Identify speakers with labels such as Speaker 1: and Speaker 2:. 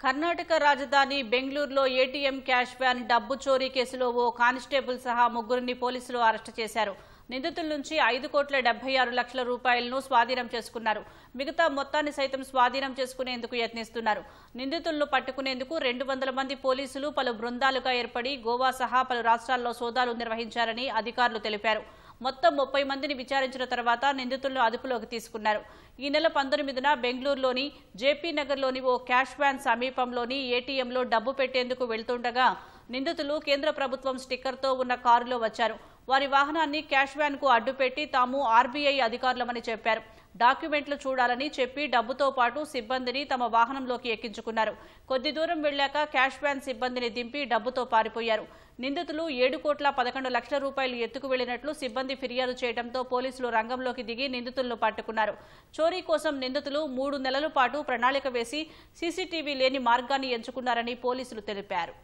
Speaker 1: కర్ణాటక రాజధాని బెంగళూరులో ATM cash van డబ్బు చోరీ కేసులో ఓ కానిస్టేబుల్ సహా ముగ్గురిని పోలీసులు అరెస్టు చేశారు. నిందితుల నుంచి 5,76,00,000 రూపాయలను స్వాధీనం చేసుకున్నారు. మిగతా మొత్తాన్ని సైతం స్వాధీనం చేసుకునేందుకు యత్నిస్తున్నారు. నిందితులను పట్టుకునేందుకు 200 మంది పోలీసులు పలు బృందాలుగా ఏర్పడి గోవా సహా పలు రాష్ట్రాల్లో సోదాలు నిర్వహించారని అధికారులు తెలిపారు. మొత్తం 30 మందిని విచారించిన తర్వాత నిందితులను అదుపులోకి తీసుకున్నారు. ఈ నెల 19న బెంగళూరులోని జేపీ నగర్లోని ఓ క్యాష్ వ్యాన్ సమీపంలోని ఏటీఎంలో డబ్బు పెట్టేందుకు వెళ్తుండగా నిందితులు కేంద్ర ప్రభుత్వం స్టిక్కర్తో ఉన్న కారులో వచ్చారు. వారి వాహనాన్ని క్యాష్ వ్యాన్ కు అడ్డుపెట్టి తాము ఆర్బీఐ అధికారులమని చెప్పారు. డాక్యుమెంట్లు చూడాలని చెప్పి డబ్బుతో పాటు సిబ్బందిని తమ వాహనంలోకి ఎక్కించుకున్నారు. కొద్ది దూరం వెళ్లాక క్యాష్ వ్యాన్ సిబ్బందిని దింపి డబ్బుతో పారిపోయారు. నిందితులు 7,11,00,000 రూపాయలు ఎత్తుకు వెళ్లినట్లు సిబ్బంది ఫిర్యాదు చేయడంతో పోలీసులు రంగంలోకి దిగి నిందితులను పట్టుకున్నారు. చోరీ కోసం నిందితులు 3 నెలల పాటు ప్రణాళిక వేసి సీసీటీవీ లేని మార్గాన్ని ఎంచుకున్నారని పోలీసులు తెలిపారు.